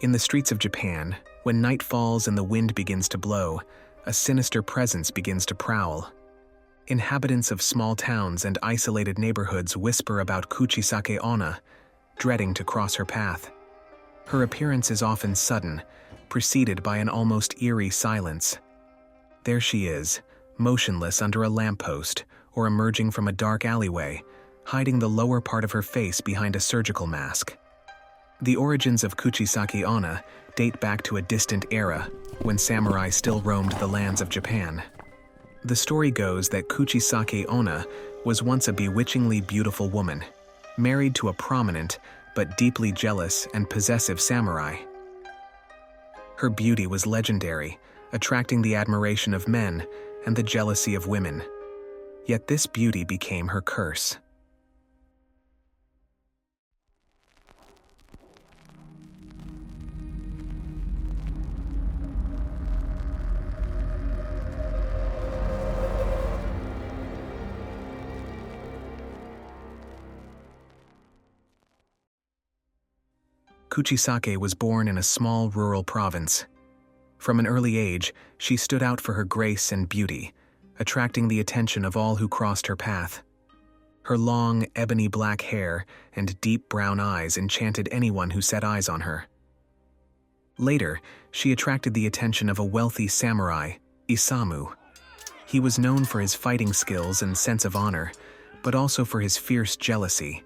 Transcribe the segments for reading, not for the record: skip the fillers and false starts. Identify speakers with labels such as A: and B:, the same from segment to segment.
A: In the streets of Japan, when night falls and the wind begins to blow, a sinister presence begins to prowl. Inhabitants of small towns and isolated neighborhoods whisper about KUCHISAKE-ONNA, dreading to cross her path. Her appearance is often sudden, preceded by an almost eerie silence. There she is, motionless under a lamppost or emerging from a dark alleyway, hiding the lower part of her face behind a surgical mask. The origins of KUCHISAKE-ONNA date back to a distant era when samurai still roamed the lands of Japan. The story goes that KUCHISAKE-ONNA was once a bewitchingly beautiful woman, married to a prominent but deeply jealous and possessive samurai. Her beauty was legendary, attracting the admiration of men and the jealousy of women. Yet this beauty became her curse. Kuchisake was born in a small rural province. From an early age, she stood out for her grace and beauty, attracting the attention of all who crossed her path. Her long, ebony black hair and deep brown eyes enchanted anyone who set eyes on her. Later, she attracted the attention of a wealthy samurai, Isamu. He was known for his fighting skills and sense of honor, but also for his fierce jealousy.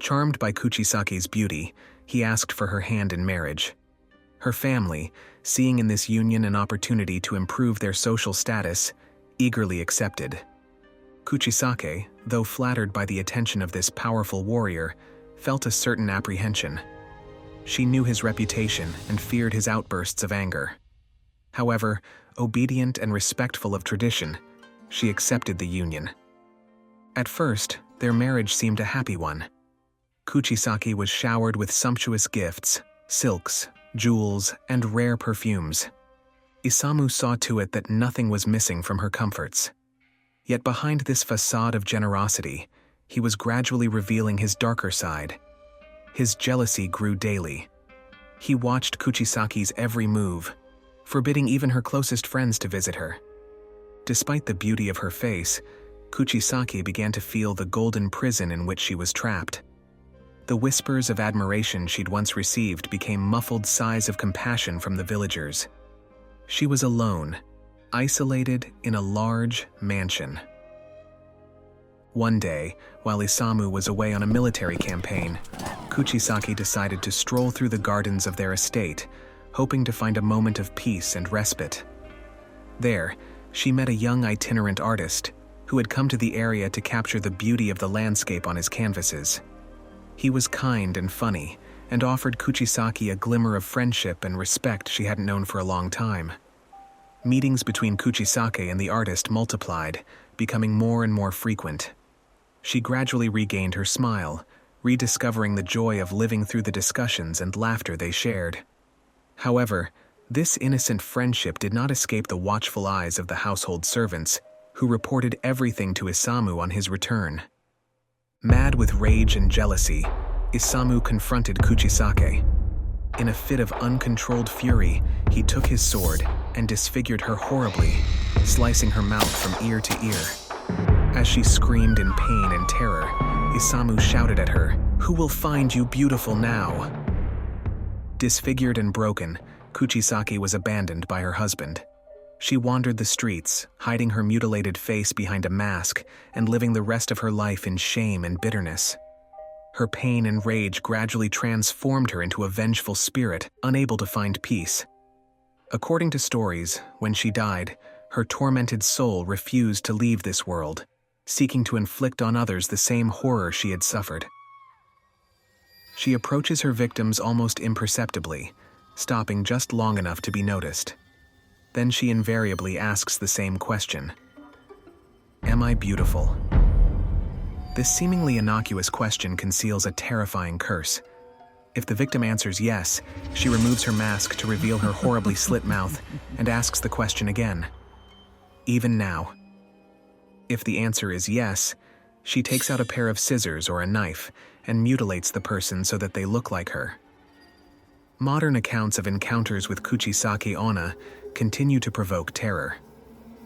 A: Charmed by Kuchisake's beauty, he asked for her hand in marriage. Her family, seeing in this union an opportunity to improve their social status, eagerly accepted. Kuchisake, though flattered by the attention of this powerful warrior, felt a certain apprehension. She knew his reputation and feared his outbursts of anger. However, obedient and respectful of tradition, she accepted the union. At first, their marriage seemed a happy one. Kuchisake was showered with sumptuous gifts, silks, jewels, and rare perfumes. Isamu saw to it that nothing was missing from her comforts. Yet behind this facade of generosity, he was gradually revealing his darker side. His jealousy grew daily. He watched Kuchisake's every move, forbidding even her closest friends to visit her. Despite the beauty of her face, Kuchisake began to feel the golden prison in which she was trapped. The whispers of admiration she'd once received became muffled sighs of compassion from the villagers. She was alone, isolated in a large mansion. One day, while Isamu was away on a military campaign, Kuchisake decided to stroll through the gardens of their estate, hoping to find a moment of peace and respite. There, she met a young itinerant artist who had come to the area to capture the beauty of the landscape on his canvases. He was kind and funny, and offered Kuchisake a glimmer of friendship and respect she hadn't known for a long time. Meetings between Kuchisake and the artist multiplied, becoming more and more frequent. She gradually regained her smile, rediscovering the joy of living through the discussions and laughter they shared. However, this innocent friendship did not escape the watchful eyes of the household servants, who reported everything to Isamu on his return. Mad with rage and jealousy, Isamu confronted Kuchisake. In a fit of uncontrolled fury, he took his sword and disfigured her horribly, slicing her mouth from ear to ear. As she screamed in pain and terror, Isamu shouted at her, "Who will find you beautiful now?" Disfigured and broken, Kuchisake was abandoned by her husband. She wandered the streets, hiding her mutilated face behind a mask and living the rest of her life in shame and bitterness. Her pain and rage gradually transformed her into a vengeful spirit, unable to find peace. According to stories, when she died, her tormented soul refused to leave this world, seeking to inflict on others the same horror she had suffered. She approaches her victims almost imperceptibly, stopping just long enough to be noticed. Then she invariably asks the same question: "Am I beautiful?" This seemingly innocuous question conceals a terrifying curse. If the victim answers yes, she removes her mask to reveal her horribly slit mouth and asks the question again. Even now. If the answer is yes, she takes out a pair of scissors or a knife and mutilates the person so that they look like her. Modern accounts of encounters with Kuchisake-Onna continue to provoke terror.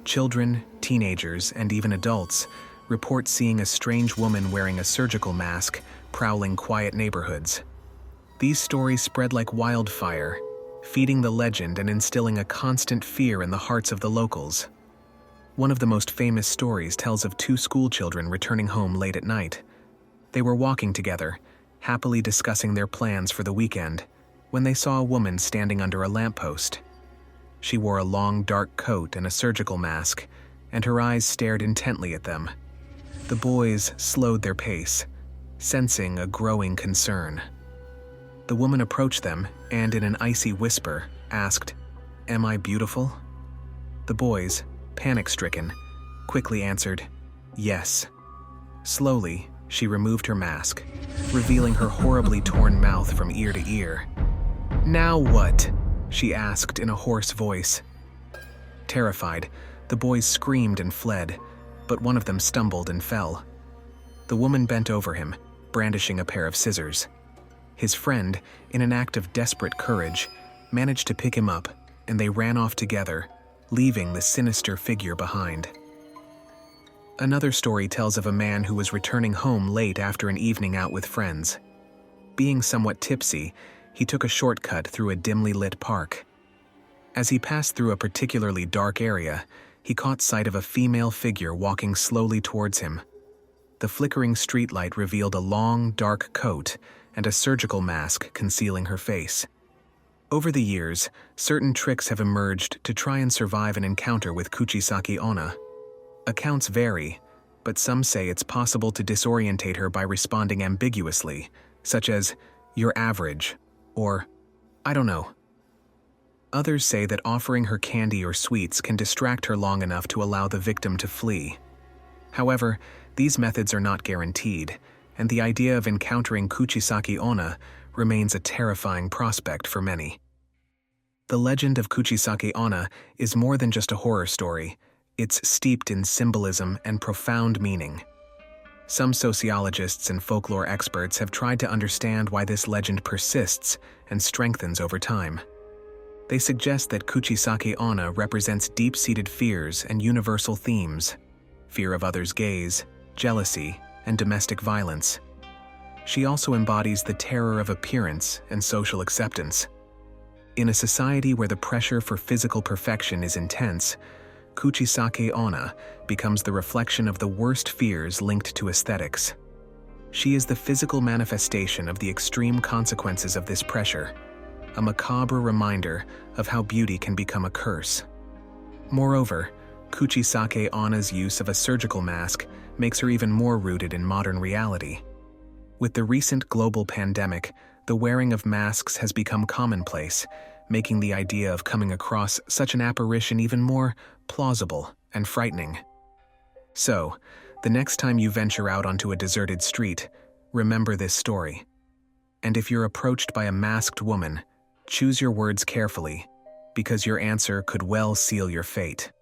A: Children, teenagers, and even adults report seeing a strange woman wearing a surgical mask prowling quiet neighborhoods. These stories spread like wildfire, feeding the legend and instilling a constant fear in the hearts of the locals. One of the most famous stories tells of two schoolchildren returning home late at night. They were walking together, happily discussing their plans for the weekend, when they saw a woman standing under a lamppost. She wore a long, dark coat and a surgical mask, and her eyes stared intently at them. The boys slowed their pace, sensing a growing concern. The woman approached them and, in an icy whisper, asked, "Am I beautiful?" The boys, panic-stricken, quickly answered, "Yes." Slowly, she removed her mask, revealing her horribly torn mouth from ear to ear. "Now what?" she asked in a hoarse voice. Terrified, the boys screamed and fled, but one of them stumbled and fell. The woman bent over him, brandishing a pair of scissors. His friend, in an act of desperate courage, managed to pick him up, and they ran off together, leaving the sinister figure behind. Another story tells of a man who was returning home late after an evening out with friends. Being somewhat tipsy, he took a shortcut through a dimly lit park. As he passed through a particularly dark area, he caught sight of a female figure walking slowly towards him. The flickering streetlight revealed a long, dark coat and a surgical mask concealing her face. Over the years, certain tricks have emerged to try and survive an encounter with Kuchisake-Onna. Accounts vary, but some say it's possible to disorientate her by responding ambiguously, such as, "You're average," or, "I don't know." Others say that offering her candy or sweets can distract her long enough to allow the victim to flee. However, these methods are not guaranteed, and the idea of encountering Kuchisake-Onna remains a terrifying prospect for many. The legend of Kuchisake-Onna is more than just a horror story. It's steeped in symbolism and profound meaning. Some sociologists and folklore experts have tried to understand why this legend persists and strengthens over time. They suggest that Kuchisake-Onna represents deep-seated fears and universal themes: fear of others' gaze, jealousy, and domestic violence. She also embodies the terror of appearance and social acceptance. In a society where the pressure for physical perfection is intense, Kuchisake-Onna becomes the reflection of the worst fears linked to aesthetics. She is the physical manifestation of the extreme consequences of this pressure, a macabre reminder of how beauty can become a curse. Moreover, Kuchisake-Onna's use of a surgical mask makes her even more rooted in modern reality. With the recent global pandemic, the wearing of masks has become commonplace, making the idea of coming across such an apparition even more plausible and frightening. So, the next time you venture out onto a deserted street, remember this story. And if you're approached by a masked woman, choose your words carefully, because your answer could well seal your fate.